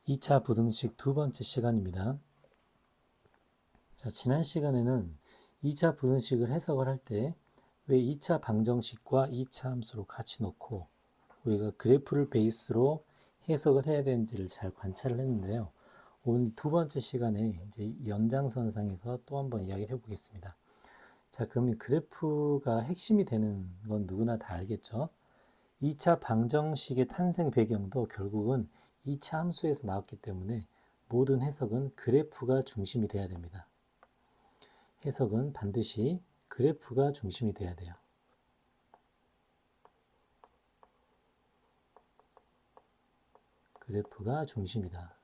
2차 부등식 두 번째 시간입니다. 자, 지난 시간에는 2차 부등식을 해석을 할 때 왜 2차 방정식과 2차 함수로 같이 놓고 우리가 그래프를 베이스로 해석을 해야 되는지를 잘 관찰을 했는데요. 오늘 두 번째 시간에 이제 연장선상에서 또 한번 이야기를 해보겠습니다. 자, 그러면 그래프가 핵심이 되는 건 누구나 다 알겠죠? 2차 방정식의 탄생 배경도 결국은 2차 함수에서 나왔기 때문에 모든 해석은 그래프가 중심이 돼야 됩니다. 해석은 반드시 그래프가 중심이 돼야 돼요. 그래프가 중심이다.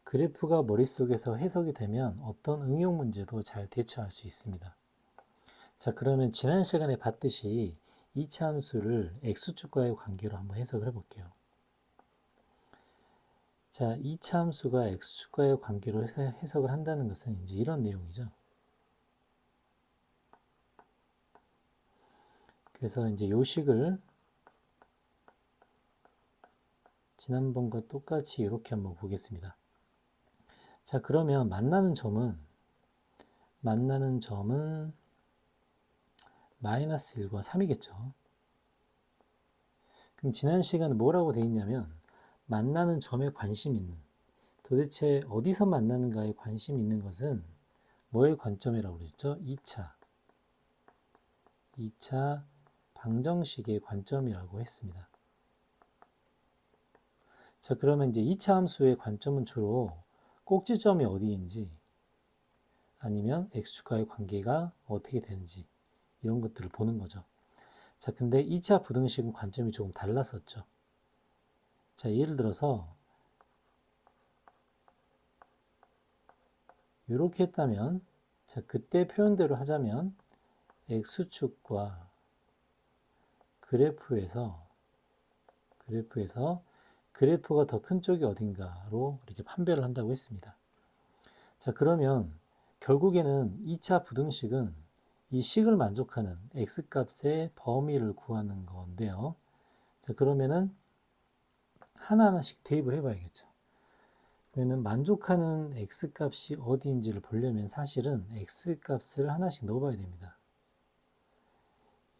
그래프가 머릿속에서 해석이 되면 어떤 응용 문제도 잘 대처할 수 있습니다. 자, 그러면 지난 시간에 봤듯이 2차 함수를 x축과의 관계로 한번 해석을 해볼게요. 자, 2차 함수가 x축과의 관계로 해석을 한다는 것은 이제 이런 내용이죠. 그래서 이제 요식을 지난번과 똑같이 이렇게 한번 보겠습니다. 자, 그러면 만나는 점은 마이너스 1과 3이겠죠. 그럼 지난 시간에 뭐라고 돼 있냐면 만나는 점에 관심 있는, 도대체 어디서 만나는가에 관심 있는 것은 뭐의 관점이라고 그랬죠? 2차 방정식의 관점이라고 했습니다. 자, 그러면 이제 2차 함수의 관점은 주로 꼭지점이 어디인지 아니면 x축과의 관계가 어떻게 되는지 이런 것들을 보는 거죠. 자, 근데 2차 부등식은 관점이 조금 달랐었죠. 자, 예를 들어서 이렇게 했다면, 자, 그때 표현대로 하자면 x축과 그래프에서 그래프가 더 큰 쪽이 어딘가로 이렇게 판별을 한다고 했습니다. 자, 그러면 결국에는 2차 부등식은 이 식을 만족하는 x값의 범위를 구하는 건데요. 자, 그러면은 하나하나씩 대입을 해봐야겠죠. 그러면 만족하는 x값이 어디인지를 보려면 사실은 x값을 하나씩 넣어봐야 됩니다.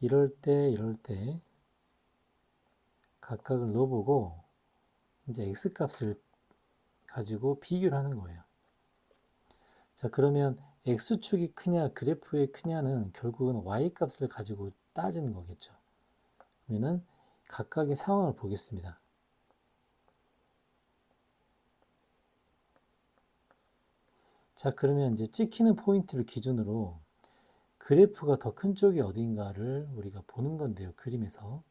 이럴 때 각각을 넣어보고 이제 x값을 가지고 비교를 하는 거예요. 자, 그러면 x축이 크냐 그래프의 크냐는 결국은 y값을 가지고 따지는 거겠죠. 그러면은 각각의 상황을 보겠습니다. 자, 그러면 이제 찍히는 포인트를 기준으로 그래프가 더 큰 쪽이 어딘가를 우리가 보는 건데요. 그림에서.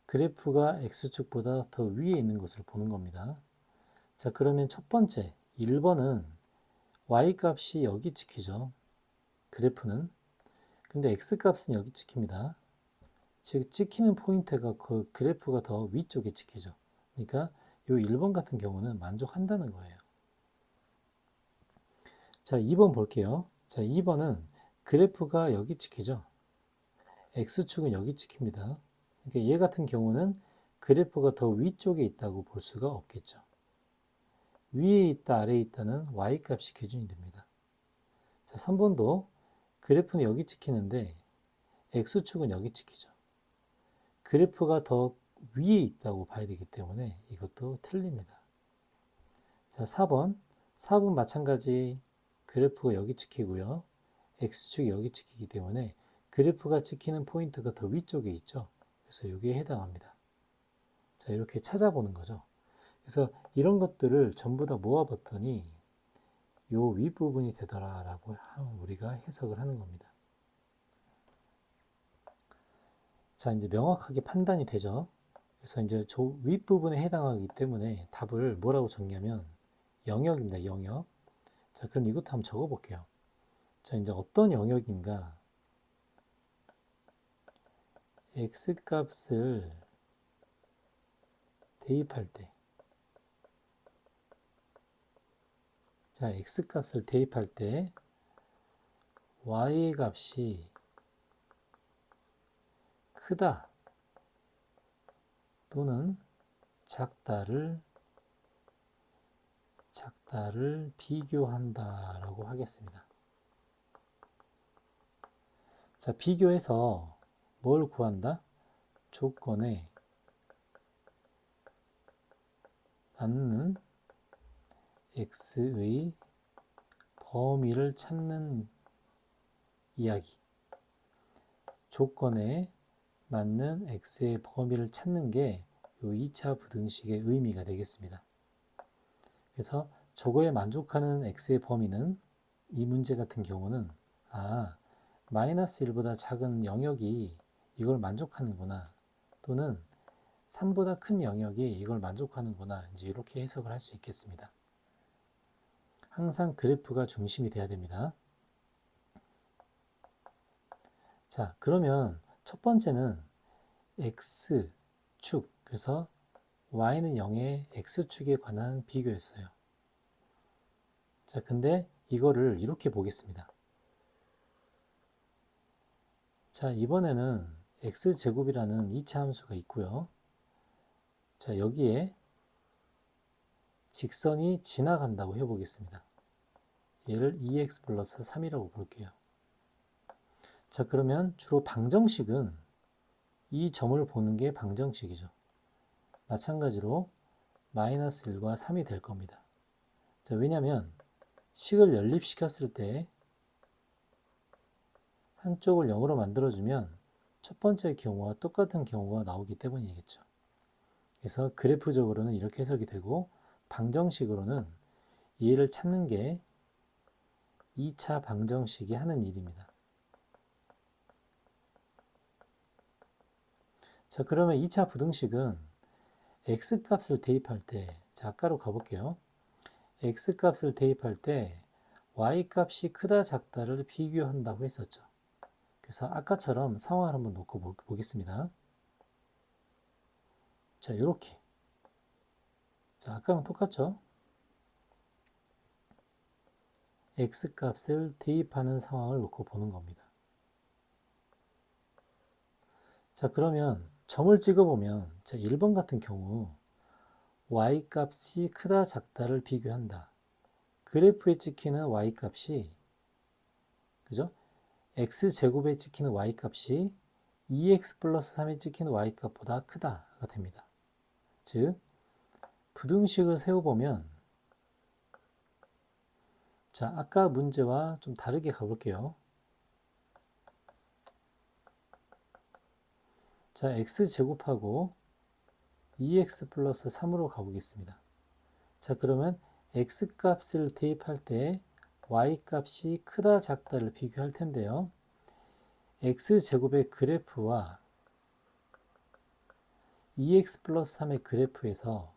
그래프가 x축보다 더 위에 있는 것을 보는 겁니다. 자, 그러면 첫 번째 1번은 y값이 여기 찍히죠. 그래프는. 근데 x값은 여기 찍힙니다. 즉 찍히는 포인트가 그 그래프가 더 위쪽에 찍히죠. 그러니까 이 1번 같은 경우는 만족한다는 거예요. 자, 2번 볼게요. 자, 2번은 그래프가 여기 찍히죠. x축은 여기 찍힙니다. 그러니까 얘 같은 경우는 그래프가 더 위쪽에 있다고 볼 수가 없겠죠. 위에 있다, 아래에 있다는 y값이 기준이 됩니다. 자, 3번도 그래프는 여기 찍히는데 x축은 여기 찍히죠. 그래프가 더 위에 있다고 봐야 되기 때문에 이것도 틀립니다. 자, 4번 마찬가지 그래프가 여기 찍히고요. x축이 여기 찍히기 때문에 그래프가 찍히는 포인트가 더 위쪽에 있죠. 그래서 여기에 해당합니다. 자, 이렇게 찾아보는 거죠. 그래서 이런 것들을 전부 다 모아봤더니 요 윗부분이 되더라라고 우리가 해석을 하는 겁니다. 자, 이제 명확하게 판단이 되죠. 그래서 이제 저 윗부분에 해당하기 때문에 답을 뭐라고 적냐면 영역입니다. 영역. 자, 그럼 이것도 한번 적어볼게요. 자, 이제 어떤 영역인가? x값을 대입할 때, 자, x값을 대입할 때 y 값이 크다. 또는 작다를 비교한다라고 하겠습니다. 자, 비교해서 뭘 구한다? 조건에 맞는 x의 범위를 찾는 이야기. 조건에 맞는 x의 범위를 찾는 게 이 2차 부등식의 의미가 되겠습니다. 그래서 저거에 만족하는 x의 범위는 이 문제 같은 경우는 마이너스 1보다 작은 영역이 이걸 만족하는구나, 또는 3보다 큰 영역이 이걸 만족하는구나, 이제 이렇게 해석을 할 수 있겠습니다. 항상 그래프가 중심이 돼야 됩니다. 자, 그러면 첫 번째는 x축, 그래서 y는 0의 x축에 관한 비교였어요. 자, 근데 이거를 이렇게 보겠습니다. 자, 이번에는 x제곱이라는 2차 함수가 있고요. 자, 여기에 직선이 지나간다고 해보겠습니다. 얘를 2x 플러스 3이라고 볼게요. 자, 그러면 주로 방정식은 이 점을 보는 게 방정식이죠. 마찬가지로 마이너스 1과 3이 될 겁니다. 자, 왜냐하면 식을 연립시켰을 때 한쪽을 0으로 만들어주면 첫 번째 경우와 똑같은 경우가 나오기 때문이겠죠. 그래서 그래프적으로는 이렇게 해석이 되고, 방정식으로는 얘를 찾는 게 2차 방정식이 하는 일입니다. 자, 그러면 2차 부등식은 x값을 대입할 때, 자, 아까로 가볼게요. x값을 대입할 때 y값이 크다 작다를 비교한다고 했었죠. 그래서 아까처럼 상황을 한번 놓고 보겠습니다. 자, 이렇게. 자, 아까랑 똑같죠? x값을 대입하는 상황을 놓고 보는 겁니다. 자, 그러면 점을 찍어보면, 자, 1번 같은 경우 y값이 크다 작다를 비교한다. 그래프에 찍히는 y값이, 그죠? x제곱에 찍히는 y값이 2x 플러스 3에 찍히는 y값보다 크다가 됩니다. 즉, 부등식을 세워보면, 자, 아까 문제와 좀 다르게 가볼게요. 자, x제곱하고 2x 플러스 3으로 가보겠습니다. 자, 그러면 x값을 대입할 때 y값이 크다 작다를 비교할 텐데요. x제곱의 그래프와 2x 플러스 3의 그래프에서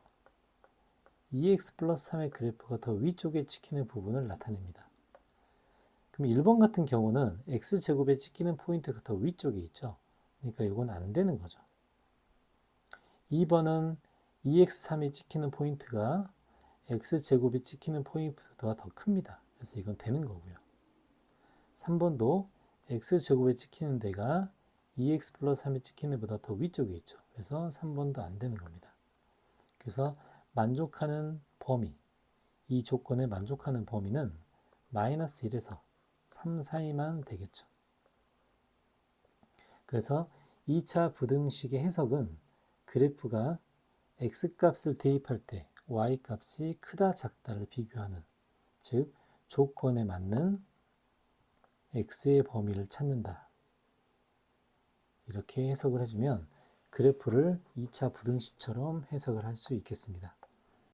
2x 플러스 3의 그래프가 더 위쪽에 찍히는 부분을 나타냅니다. 그럼 1번 같은 경우는 x제곱에 찍히는 포인트가 더 위쪽에 있죠. 그러니까 이건 안 되는 거죠. 2번은 2x3에 찍히는 포인트가 x제곱에 찍히는 포인트보다 더 큽니다. 그래서 이건 되는 거고요. 3번도 x제곱에 찍히는 데가 2x 플러스 3에 찍히는 데보다 더 위쪽에 있죠. 그래서 3번도 안 되는 겁니다. 그래서 만족하는 범위, 이 조건에 만족하는 범위는 마이너스 1에서 3 사이만 되겠죠. 그래서 2차 부등식의 해석은 그래프가 x값을 대입할 때 y값이 크다 작다를 비교하는, 즉 조건에 맞는 x의 범위를 찾는다. 이렇게 해석을 해주면 그래프를 2차 부등식처럼 해석을 할 수 있겠습니다.